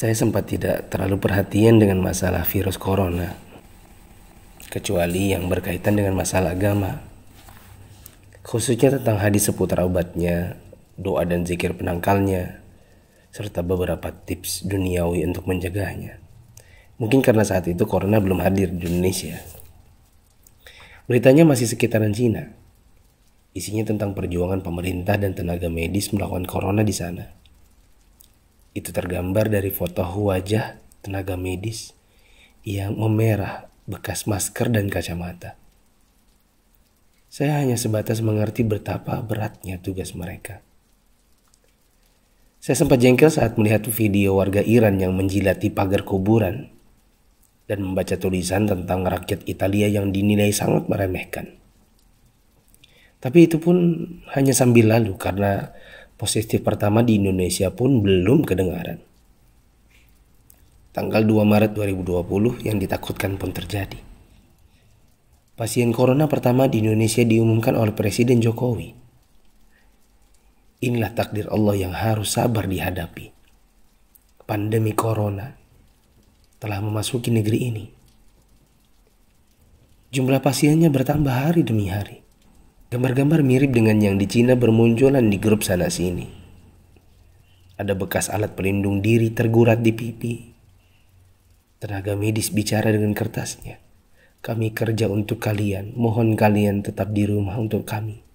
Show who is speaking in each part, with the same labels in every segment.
Speaker 1: Saya sempat tidak terlalu perhatian dengan masalah virus corona, kecuali yang berkaitan dengan masalah agama, khususnya tentang hadis seputar obatnya, doa dan zikir penangkalnya, serta beberapa tips duniawi untuk menjaganya. Mungkin karena saat itu corona belum hadir di Indonesia. Beritanya masih sekitaran Cina. Isinya tentang perjuangan pemerintah dan tenaga medis melawan corona di sana. Itu tergambar dari foto wajah tenaga medis yang memerah bekas masker dan kacamata. Saya hanya sebatas mengerti betapa beratnya tugas mereka. Saya sempat jengkel saat melihat video warga Iran yang menjilati pagar kuburan dan membaca tulisan tentang rakyat Italia yang dinilai sangat meremehkan. Tapi itu pun hanya sambil lalu karena positif pertama di Indonesia pun belum kedengaran. Tanggal 2 Maret 2020 yang ditakutkan pun terjadi. Pasien corona pertama di Indonesia diumumkan oleh Presiden Jokowi. Inilah takdir Allah yang harus sabar dihadapi. Pandemi corona telah memasuki negeri ini. Jumlah pasiennya bertambah hari demi hari. Gambar-gambar mirip dengan yang di Cina bermunculan di grup sana sini. Ada bekas alat pelindung diri tergurat di pipi. Tenaga medis bicara dengan kertasnya. Kami kerja untuk kalian, mohon kalian tetap di rumah untuk kami.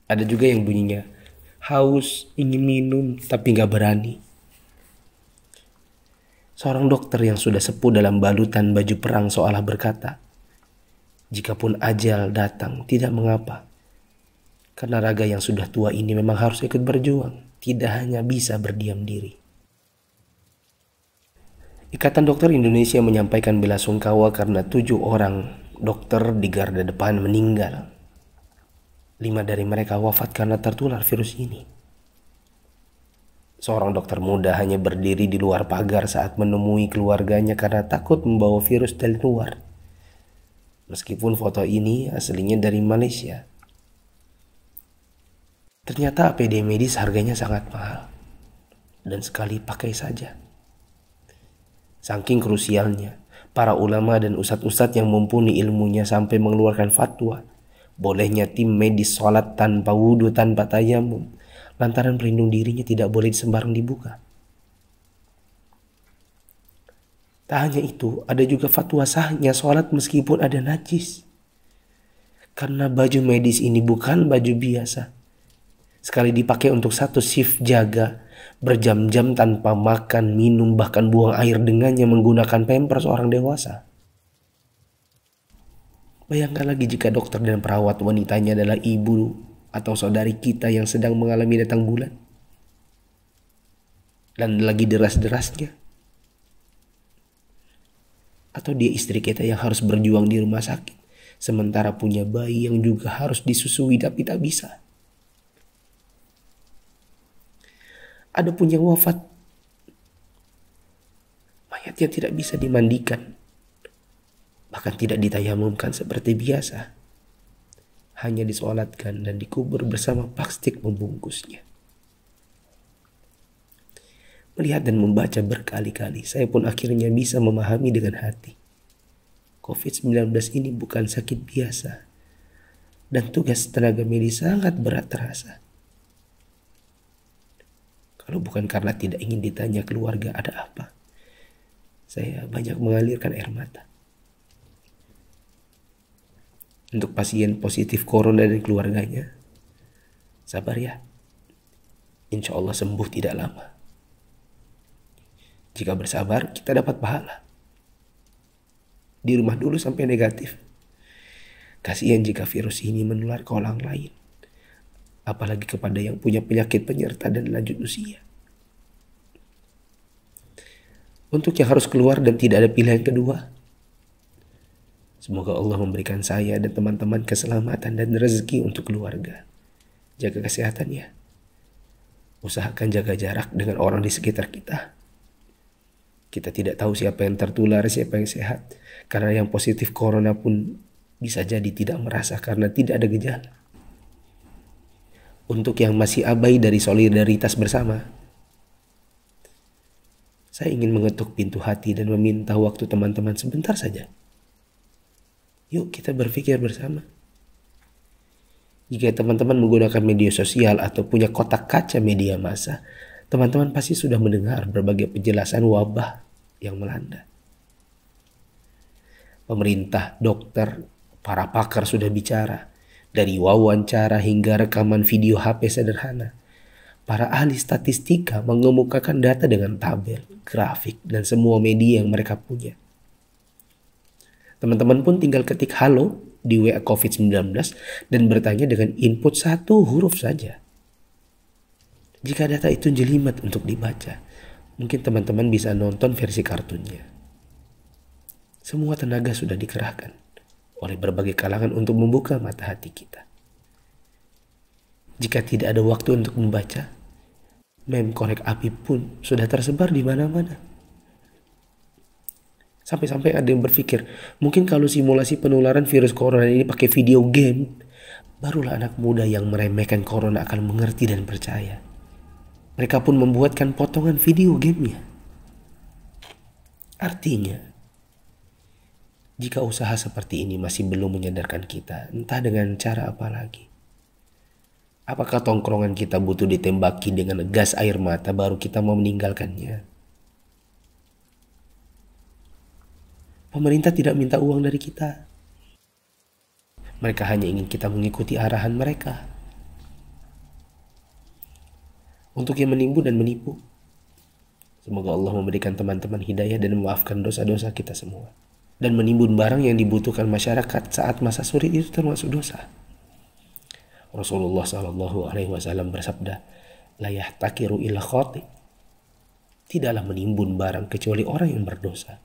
Speaker 1: Ada juga yang bunyinya, haus, ingin minum, tapi gak berani. Seorang dokter yang sudah sepuh dalam balutan baju perang seolah berkata, jikapun ajal datang, tidak mengapa. Karena raga yang sudah tua ini memang harus ikut berjuang, tidak hanya bisa berdiam diri. Ikatan Dokter Indonesia menyampaikan belasungkawa karena 7 orang dokter di garda depan meninggal. 5 dari mereka wafat karena tertular virus ini. Seorang dokter muda hanya berdiri di luar pagar saat menemui keluarganya karena takut membawa virus dari luar. Meskipun foto ini aslinya dari Malaysia. Ternyata APD medis harganya sangat mahal. Dan sekali pakai saja. Saking krusialnya, para ulama dan ustadz-ustadz yang mumpuni ilmunya sampai mengeluarkan fatwa. Bolehnya tim medis sholat tanpa wudhu, tanpa tayamum. Lantaran pelindung dirinya tidak boleh sembarang dibuka. Tak hanya itu, ada juga fatwa sahnya sholat meskipun ada najis. Karena baju medis ini bukan baju biasa. Sekali dipakai untuk satu shift jaga, berjam-jam tanpa makan, minum, bahkan buang air dengannya menggunakan pampers orang dewasa. Bayangkan lagi jika dokter dan perawat wanitanya adalah ibu atau saudari kita yang sedang mengalami datang bulan. Dan lagi deras-derasnya. Atau dia istri kita yang harus berjuang di rumah sakit. Sementara punya bayi yang juga harus disusui tapi tak bisa. Ada pun yang wafat. Mayatnya tidak bisa dimandikan. Bahkan tidak ditayamumkan seperti biasa. Hanya disolatkan dan dikubur bersama plastik membungkusnya. Melihat dan membaca berkali-kali, saya pun akhirnya bisa memahami dengan hati. COVID-19 ini bukan sakit biasa. Dan tugas tenaga medis sangat berat terasa. Kalau bukan karena tidak ingin ditanya keluarga ada apa, saya banyak mengalirkan air mata. Untuk pasien positif corona dan keluarganya, sabar ya. Insya Allah sembuh tidak lama. Jika bersabar, kita dapat pahala. Di rumah dulu sampai negatif. Kasihan jika virus ini menular ke orang lain. Apalagi kepada yang punya penyakit penyerta dan lanjut usia. Untuk yang harus keluar dan tidak ada pilihan kedua, semoga Allah memberikan saya dan teman-teman keselamatan dan rezeki untuk keluarga. Jaga kesehatan ya. Usahakan jaga jarak dengan orang di sekitar kita. Kita tidak tahu siapa yang tertular, siapa yang sehat. Karena yang positif corona pun bisa jadi tidak merasa karena tidak ada gejala. Untuk yang masih abai dari solidaritas bersama, Saya ingin mengetuk pintu hati dan meminta waktu teman-teman sebentar saja. Yuk kita berpikir bersama. Jika teman-teman menggunakan media sosial atau punya kotak kaca media massa, teman-teman pasti sudah mendengar berbagai penjelasan wabah yang melanda. Pemerintah, dokter, para pakar sudah bicara. Dari wawancara hingga rekaman video HP sederhana. Para ahli statistika mengemukakan data dengan tabel, grafik, dan semua media yang mereka punya. Teman-teman pun tinggal ketik halo di WA COVID-19 dan bertanya dengan input satu huruf saja. Jika data itu jelimet untuk dibaca, mungkin teman-teman bisa nonton versi kartunnya. Semua tenaga sudah dikerahkan oleh berbagai kalangan untuk membuka mata hati kita. Jika tidak ada waktu untuk membaca, meme korek api pun sudah tersebar di mana-mana. Sampai-sampai ada yang berpikir, mungkin kalau simulasi penularan virus corona ini pakai video game, barulah anak muda yang meremehkan corona akan mengerti dan percaya. Mereka pun membuatkan potongan video gamenya. Artinya, jika usaha seperti ini masih belum menyadarkan kita, entah dengan cara apa lagi. Apakah tongkrongan kita butuh ditembaki dengan gas air mata baru kita mau meninggalkannya? Pemerintah tidak minta uang dari kita. Mereka hanya ingin kita mengikuti arahan mereka. Untuk yang menimbun dan menipu, semoga Allah memberikan teman-teman hidayah dan memaafkan dosa-dosa kita semua. Dan menimbun barang yang dibutuhkan masyarakat saat masa sulit itu termasuk dosa. Rasulullah SAW bersabda, la yahtakiru illa khati. Tidaklah menimbun barang kecuali orang yang berdosa.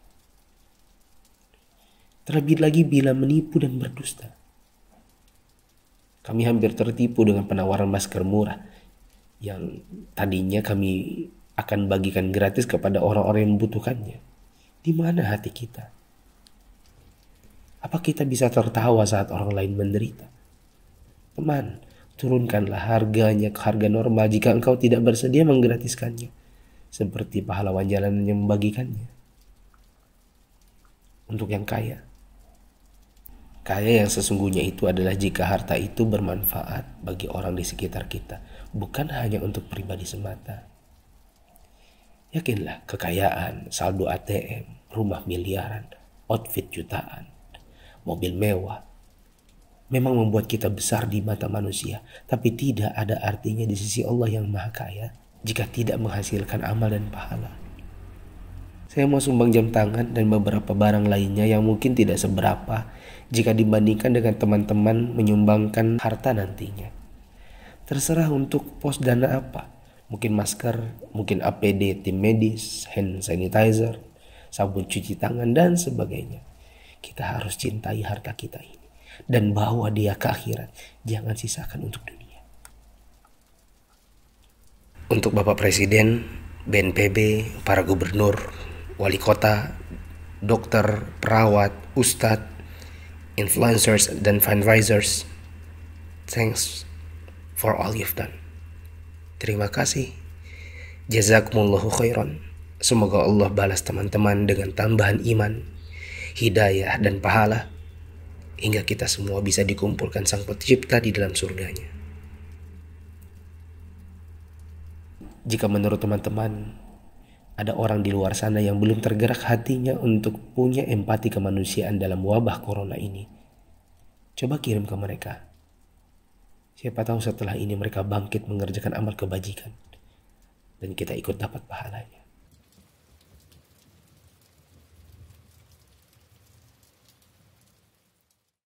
Speaker 1: Terlebih lagi bila menipu dan berdusta. Kami hampir tertipu dengan penawaran masker murah yang tadinya kami akan bagikan gratis kepada orang-orang yang membutuhkannya. Di mana hati kita? Apa kita bisa tertawa saat orang lain menderita? Teman, turunkanlah harganya ke harga normal jika engkau tidak bersedia menggratiskannya. Seperti pahlawan jalanan yang membagikannya. Untuk yang kaya. Kaya yang sesungguhnya itu adalah jika harta itu bermanfaat bagi orang di sekitar kita, bukan hanya untuk pribadi semata. Yakinlah, kekayaan, saldo ATM, rumah miliaran, outfit jutaan, mobil mewah, memang membuat kita besar di mata manusia, tapi tidak ada artinya di sisi Allah yang Maha Kaya jika tidak menghasilkan amal dan pahala. Saya mau sumbang jam tangan dan beberapa barang lainnya yang mungkin tidak seberapa jika dibandingkan dengan teman-teman menyumbangkan harta nantinya. Terserah untuk pos dana apa. Mungkin masker, mungkin APD tim medis, hand sanitizer, sabun cuci tangan, dan sebagainya. Kita harus cintai harta kita ini dan bawa dia ke akhirat. Jangan sisakan untuk dunia. Untuk Bapak Presiden, BNPB, para gubernur, wali kota, dokter, perawat, ustadz, influencers, dan fundraisers, thanks for all you've done. Terima kasih. Jazakumullahu khairan. Semoga Allah balas teman-teman dengan tambahan iman, hidayah, dan pahala, hingga kita semua bisa dikumpulkan Sang Pencipta di dalam surganya. Jika menurut teman-teman ada orang di luar sana yang belum tergerak hatinya untuk punya empati kemanusiaan dalam wabah corona ini, coba kirim ke mereka. Siapa tahu setelah ini mereka bangkit mengerjakan amal kebajikan dan kita ikut dapat pahalanya.